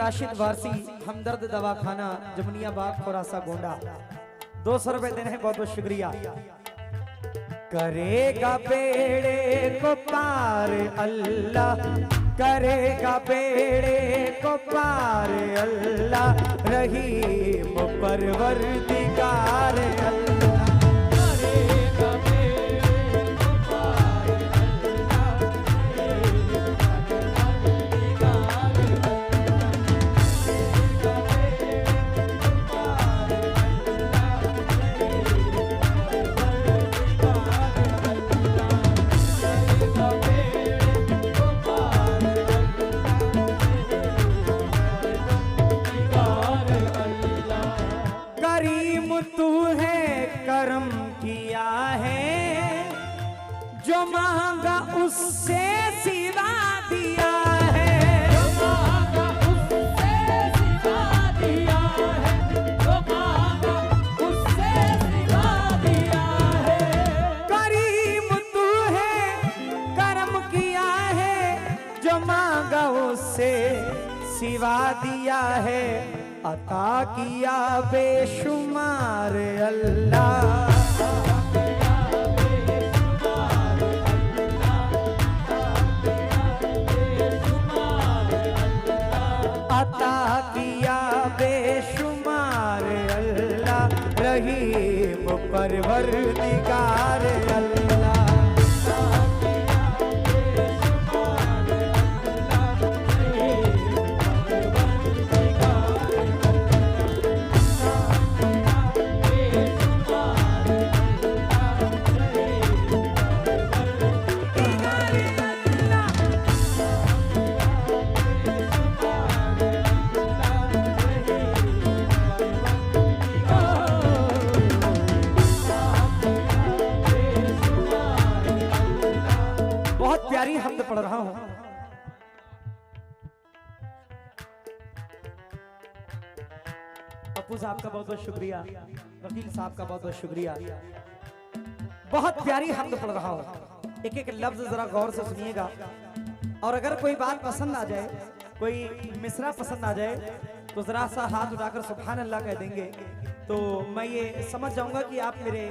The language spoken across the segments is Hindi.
राशिद वारसी हमदर्द दवाखाना जमुनिया बाग खुरासा गोंडा 200 रुपए देने हैं, बहुत बहुत शुक्रिया। करेगा बेड़े को पार अल्लाह, करेगा बेड़े को पार अल्लाह, रहीम परवरदिगार अल्लाह। करम किया है जो मांगा उससे सिवा दिया है, जो मांगा उससे सिवा दिया है, जो मांगा उससे सिवा दिया है। करीम तू है करम किया है जो मांगा उससे सिवा दिया है, अता किया बेशुमार अल्लाह, अता किया बेशुमार अल्लाह, रहीम परवरदिगार अल्लाह। प्यारी हमद पढ़ रहा हूं। पप्पू साहब का बहुत बहुत शुक्रिया, वकील साहब का बहुत बहुत शुक्रिया। बहुत प्यारी हमद पढ़ रहा हूं, एक एक लफ्ज जरा गौर से सुनिएगा, और अगर कोई बात पसंद आ जाए, कोई मिसरा पसंद आ जाए, तो जरा सा हाथ उठाकर सुभान अल्लाह कह देंगे, तो मैं ये समझ जाऊंगा कि आप मेरे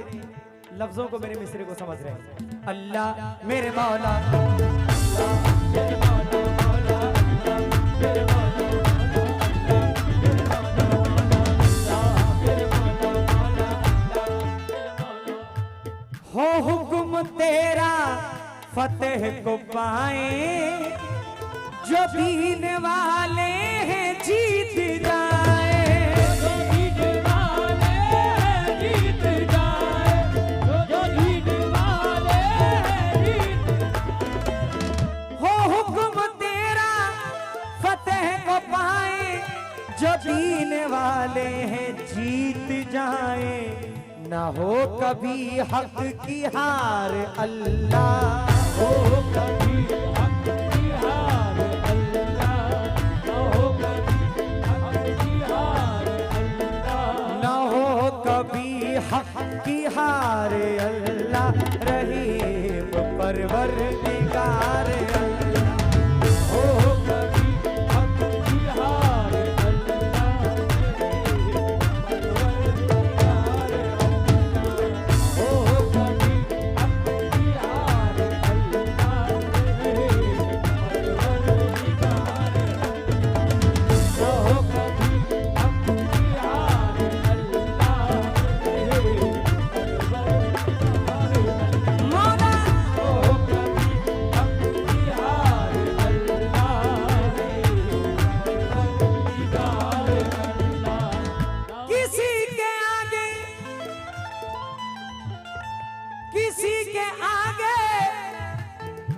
लफ्जों को, मेरे मिसरे को समझ रहे हैं। अल्लाह मेरे मौला, हो हुक्म तेरा फतेह को पाए, जो दीन वाले हैं जीत जाए, जो जीने वाले हैं जीत जाए, ना हो कभी हक की हार अल्लाह, हो कभी हक की हार अल्लाह, ना हो कभी हक की हार अल्लाह, ना हो कभी हक की हार अल्लाह, रहीम परवरदिगार अल्लाह, हो कभी हक की हार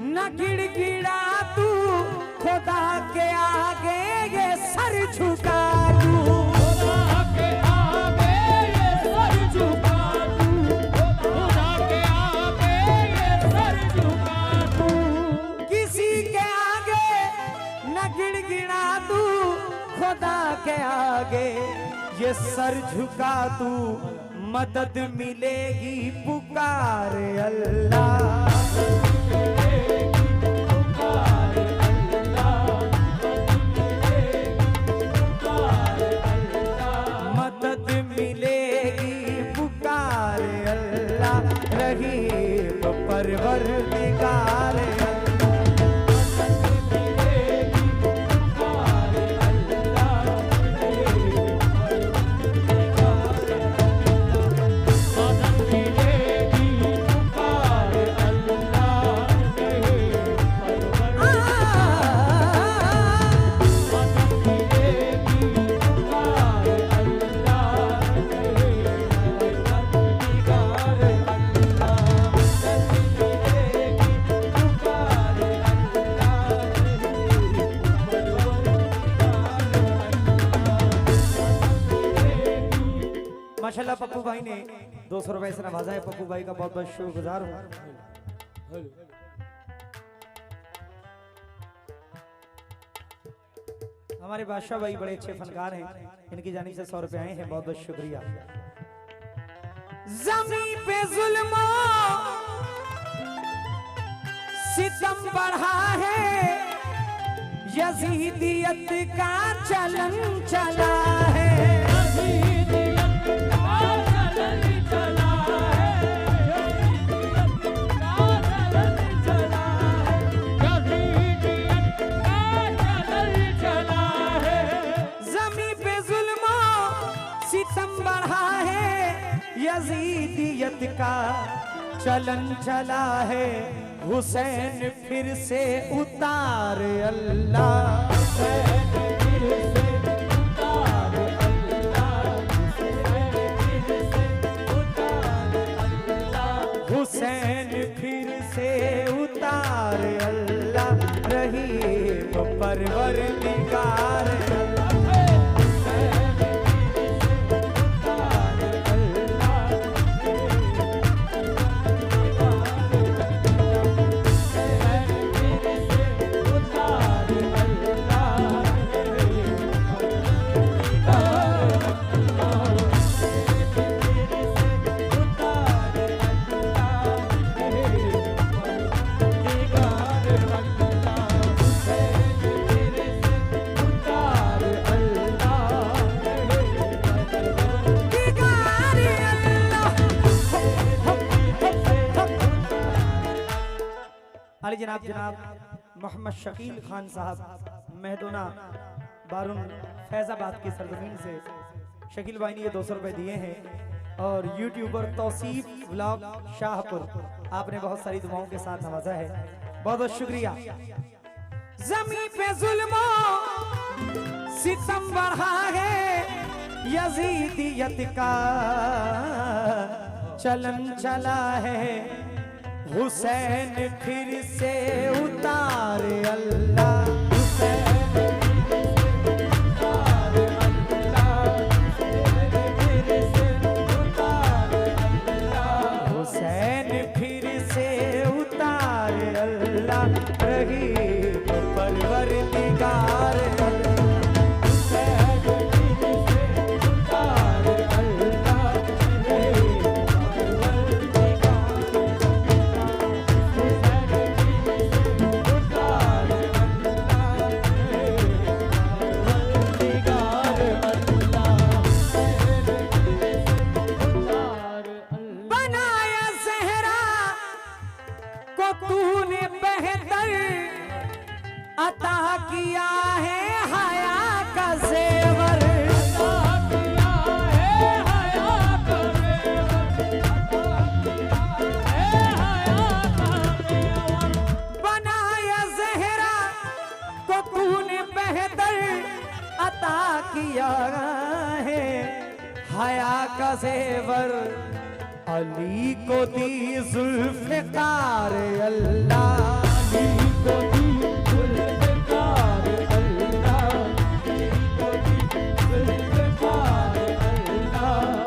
न गिड़गिड़ा तू, खुदा के आगे ये सर झुका तू, खुदा के आगे ये सर झुका तू, खुदा के आगे ये सर झुका तू, किसी के आगे न गिड़गिड़ा तू, खुदा के आगे ये सर झुका तू, मदद मिलेगी पुकार अल्लाह, माशाल्लाह पप्पू भाई ने 200 रुपए से नवाजा है। पप्पू भाई का बहुत बहुत शुक्रगुजार हूँ। हमारे बादशाह भाई बड़े अच्छे फनकार हैं, इनकी जानिब से 100 रुपए आए हैं, बहुत बहुत शुक्रिया। ज़मीं पे जुल्म सितम बढ़ा है, यजीदियत का चलन चला है। यजीदियत का चलन चला है, हुसैन फिर से उतार अल्लाह। हुसैन फिर से उतार अल्लाह, रहीम परवरदिगार। जनाब मोहम्मद शकील खान साहब महदोना बारून फैजाबाद की सरजमीन से शकील भाई ने ये 200 रुपए दिए हैं। और यूट्यूबर तौसीफ व्लॉग शाहपुर, आपने बहुत सारी दुआओं के साथ नवाजा है, बहुत बहुत शुक्रिया। ज़मीं पे जुल्म सितम बढ़ा है, यजीदियत का चलन चला है, हुसैन फिर से उतार अल्लाह। हुसैन फिर से उतार अल्लाह, रहीम परवरदिगार। तूने बेहतर अता किया है हया का ज़ेवर, बनाया ज़हरा को तूने बेहतर अता किया है हया का ज़ेवर, अली को दी जुल्फ़िकार अल्लाह। अली को दी जुल्फ़िकार अल्लाह,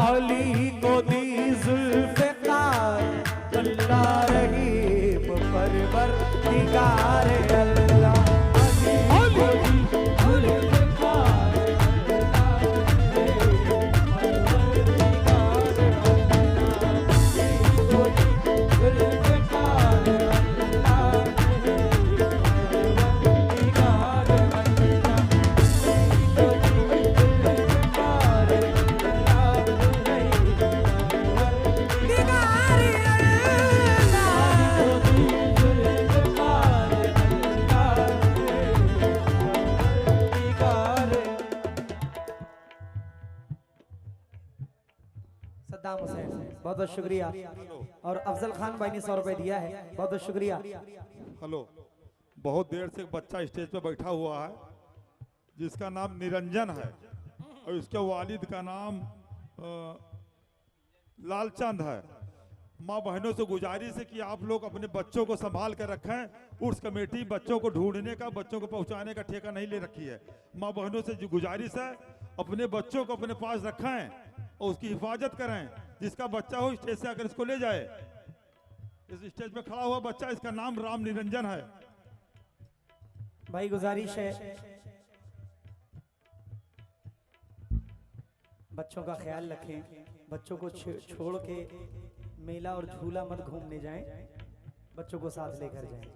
अली को दी जुल्फ़िकार अल्लाह, रहीम परवरदिगार अल्लाह। बहुत बहुत शुक्रिया। और अफजल खान भाई ने 100 रुपए दिया है, बहुत बहुत शुक्रिया। हेलो, बहुत देर से एक बच्चा स्टेज पे बैठा हुआ है जिसका नाम निरंजन है और उसके वालिद का नाम लालचंद है। माँ बहनों से गुजारिश है कि आप लोग अपने बच्चों को संभाल कर रखें। उर्स कमेटी बच्चों को ढूंढने का, बच्चों को पहुंचाने का ठेका नहीं ले रखी है। माँ बहनों से गुजारिश है अपने बच्चों को अपने पास रखें और उसकी हिफाजत करें। जिसका बच्चा हो स्टेज से आकर इसको ले जाए। इस स्टेज पे खड़ा हुआ बच्चा, इसका नाम राम निरंजन है। भाई गुजारिश है बच्चों का ख्याल रखें, बच्चों को छोड़ के मेला और झूला मत घूमने जाएं, बच्चों को साथ लेकर जाएं,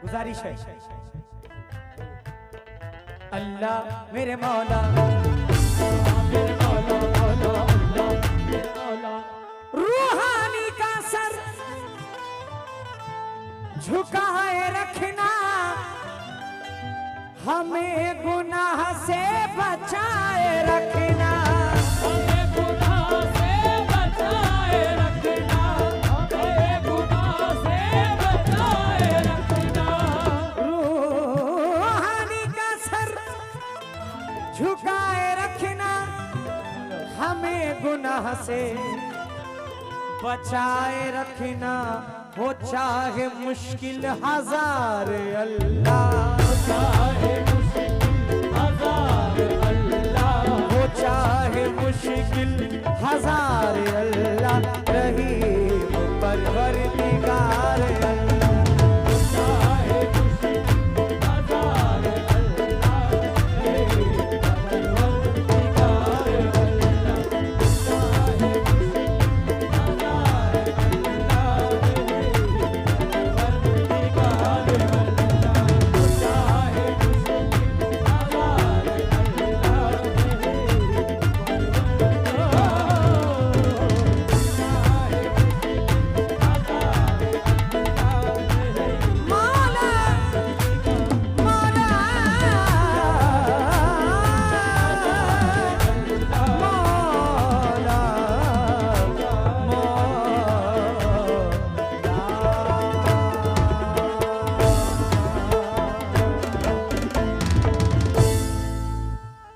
गुजारिश है। अल्लाह मेरे मौला, मेरे मौला, मौला, अल्लाह मेरे मौला, रूहानी का सर झुकाए रखना, हमें गुनाह से बचाए रखना, हमें गुनाह से बचाए रखना, हमें गुनाह से बचाए रखना। रूहानी का सर झुकाए रखना, हमें गुनाह से बचाए रखना, हो चाहे मुश्किल हजार अल्लाह, चाहे मुश्किल हजार अल्लाह, हो चाहे मुश्किल हजार अल्लाह,